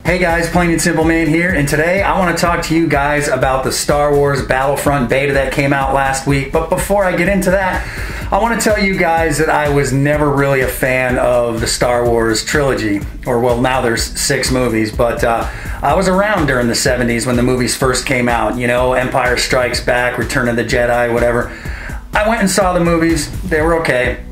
Hey guys, Plain and Simple Man here, and today I want to talk to you guys about the Star Wars Battlefront beta that came out last week. But before I get into that, I want to tell you guys that I was never really a fan of the Star Wars trilogy, or well, now there's 6 movies, but I was around during the 70s when the movies first came out, you know, Empire Strikes Back, Return of the Jedi, whatever. I went and saw the movies, they were okay.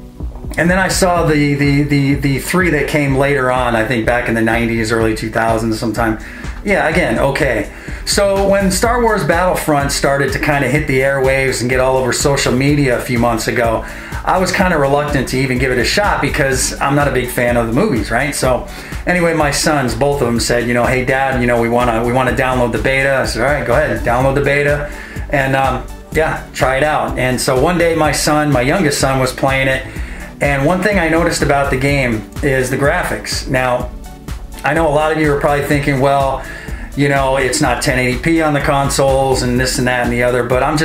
And then I saw the 3 that came later on, I think back in the 90s, early 2000s sometime. Yeah, again, okay. So when Star Wars Battlefront started to kind of hit the airwaves and get all over social media a few months ago, I was kind of reluctant to even give it a shot because I'm not a big fan of the movies, right? So anyway, my sons, both of them said, you know, hey Dad, you know, we want to download the beta. I said, all right, go ahead, download the beta. And yeah, try it out. And so one day my youngest son was playing it. And one thing I noticed about the game is the graphics. Now, I know a lot of you are probably thinking, well, you know, it's not 1080p on the consoles and this and that and the other, but I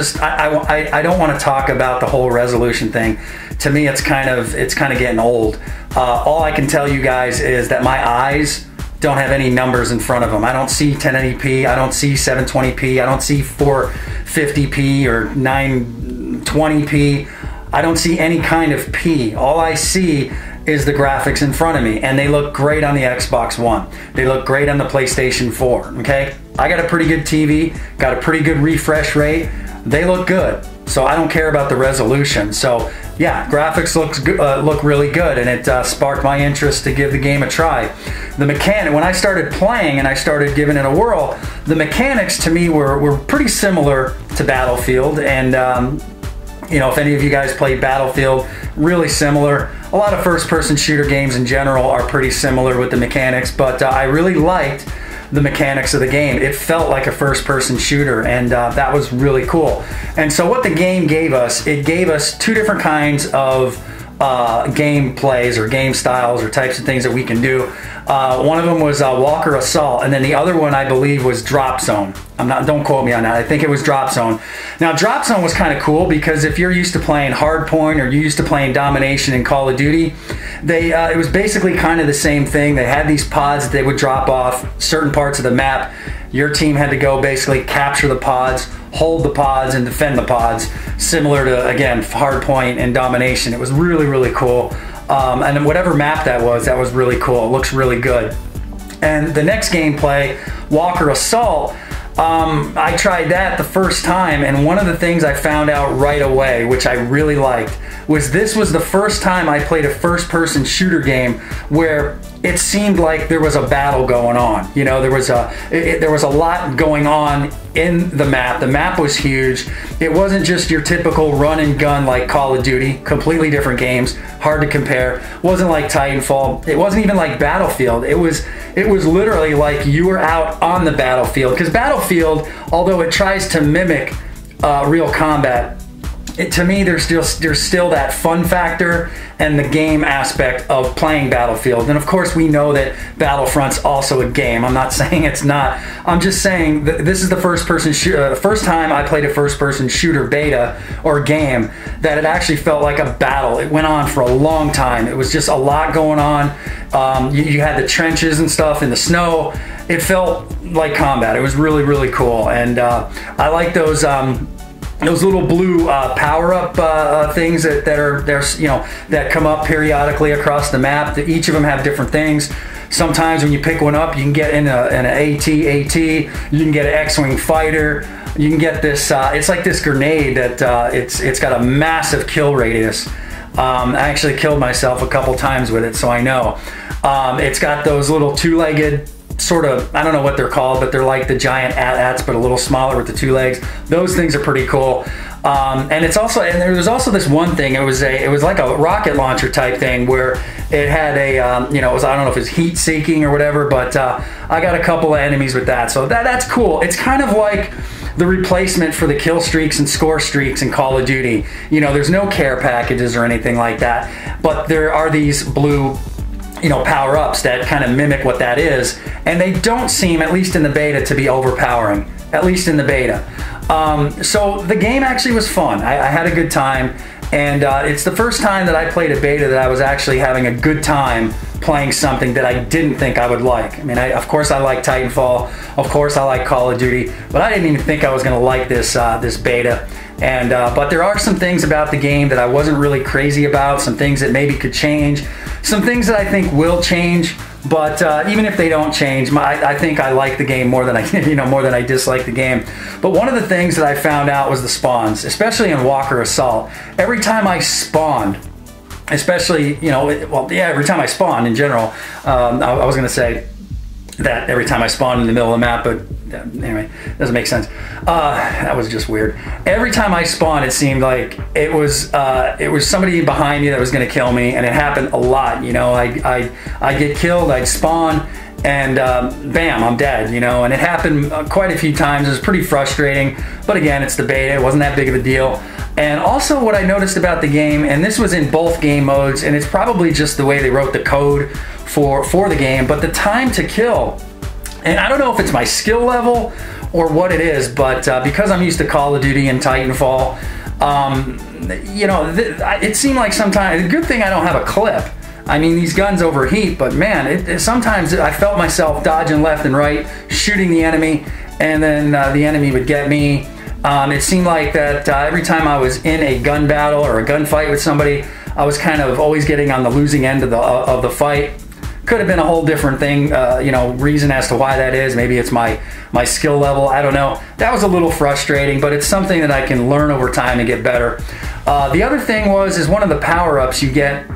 don't want to talk about the whole resolution thing. To me, it's kind of getting old. All I can tell you guys is that my eyes don't have any numbers in front of them. I don't see 1080p, I don't see 720p, I don't see 450p or 920p. I don't see any kind of P. All I see is the graphics in front of me, and they look great on the Xbox One. They look great on the PlayStation 4, okay? I got a pretty good TV, got a pretty good refresh rate. They look good, so I don't care about the resolution. So yeah, graphics look really good, and it sparked my interest to give the game a try. The mechanic, when I started playing and I started giving it a whirl, the mechanics to me were pretty similar to Battlefield, and you know, if any of you guys played Battlefield, really similar. A lot of first-person shooter games in general are pretty similar with the mechanics, but I really liked the mechanics of the game. It felt like a first-person shooter, and that was really cool. And so what the game gave us, it gave us 2 different kinds of game plays or game styles or types of things that we can do. One of them was Walker Assault, and then the other one I believe was Drop Zone. Don't quote me on that. I think it was Drop Zone. Now Drop Zone was kind of cool because if you're used to playing Hardpoint or you're used to playing Domination in Call of Duty, it was basically kind of the same thing. They had these pods that they would drop off certain parts of the map. Your team had to go basically capture the pods, hold the pods, and defend the pods, similar to, again, Hardpoint and Domination. It was really, really cool. And then whatever map that was really cool. It looks really good. And the next gameplay, Walker Assault, I tried that the first time, and one of the things I found out right away, which I really liked, was this was the first time I played a first-person shooter game where it seemed like there was a battle going on. You know, there was a lot going on in the map. The map was huge. It wasn't just your typical run and gun like Call of Duty. Completely different games, hard to compare. It wasn't like Titanfall. It wasn't even like Battlefield. It was literally like you were out on the battlefield. Because Battlefield, although it tries to mimic real combat, to me, there's still that fun factor and the game aspect of playing Battlefield. And of course, we know that Battlefront's also a game. I'm not saying it's not. I'm just saying that this is the first time I played a first-person shooter beta or game that it actually felt like a battle. It went on for a long time. It was just a lot going on. You had the trenches and stuff in the snow. It felt like combat. It was really, really cool. And I like those little blue power-up things that come up periodically across the map. Each of them have different things. Sometimes when you pick one up, you can get in an AT, you can get an X-Wing fighter, you can get this, it's like this grenade that it's got a massive kill radius. I actually killed myself a couple times with it, so I know. It's got those little 2-legged, sort of, I don't know what they're called, but they're like the giant AT-ATs, but a little smaller with the 2 legs. Those things are pretty cool. And there was also this one thing. It was like a rocket launcher type thing where it had I don't know if it's heat seeking or whatever, but I got a couple of enemies with that. So that's cool. It's kind of like the replacement for the kill streaks and score streaks in Call of Duty. You know, there's no care packages or anything like that, but there are these blue power-ups that kind of mimic what that is, and they don't seem, at least in the beta, to be overpowering, at least in the beta. So the game actually was fun. I had a good time, and it's the first time that I played a beta that I was actually having a good time playing something that I didn't think I would like. I mean, of course I like Titanfall, of course I like Call of Duty, but I didn't even think I was going to like this this beta. And but there are some things about the game that I wasn't really crazy about, some things that maybe could change, some things that I think will change. But even if they don't change, I think I like the game more than I, more than I dislike the game. But one of the things that I found out was the spawns, especially in Walker Assault. Every time I spawned, especially, every time I spawned in general, I was going to say that every time I spawned in the middle of the map, but anyway, doesn't make sense. That was just weird. Every time I spawned, it seemed like it was somebody behind me that was going to kill me, and it happened a lot. I get killed, I'd spawn, and bam, I'm dead. And it happened quite a few times. It was pretty frustrating, but again, it's the beta. It wasn't that big of a deal. And also, what I noticed about the game, and this was in both game modes, and it's probably just the way they wrote the code for the game, but the time to kill. And I don't know if it's my skill level or what it is, but because I'm used to Call of Duty and Titanfall, it seemed like sometimes, a good thing I don't have a clip. I mean, these guns overheat, but man, sometimes I felt myself dodging left and right, shooting the enemy, and then the enemy would get me. It seemed like that every time I was in a gun battle or a gunfight with somebody, I was kind of always getting on the losing end of the fight. Could have been a whole different thing, reason as to why that is. Maybe it's my skill level. I don't know. That was a little frustrating, but it's something that I can learn over time and get better. The other thing is one of the power-ups you get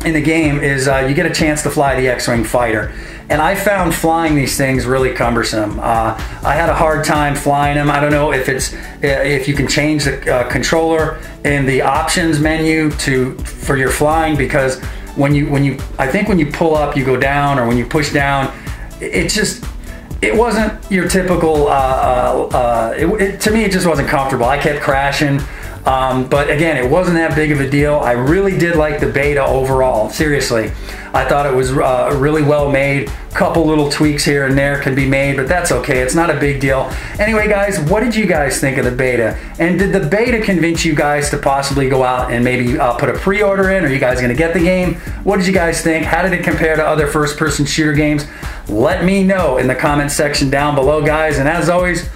in the game is you get a chance to fly the X-Wing fighter. And I found flying these things really cumbersome. I had a hard time flying them. I don't know if you can change the controller in the options menu for your flying, because I think when you pull up, you go down, or when you push down, it wasn't your typical, to me, it just wasn't comfortable. I kept crashing, but again, it wasn't that big of a deal. I really did like the beta overall, seriously. I thought it was really well made. Couple little tweaks here and there can be made, but that's okay. It's not a big deal. Anyway, guys, what did you guys think of the beta? And did the beta convince you guys to possibly go out and maybe put a pre-order in? Are you guys going to get the game? What did you guys think? How did it compare to other first-person shooter games? Let me know in the comment section down below, guys. And as always,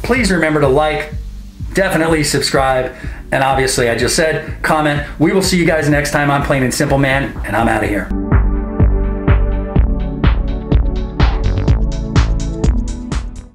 please remember to like, definitely subscribe, and obviously, I just said, comment. We will see you guys next time on Plain and Simple Man, and I'm out of here.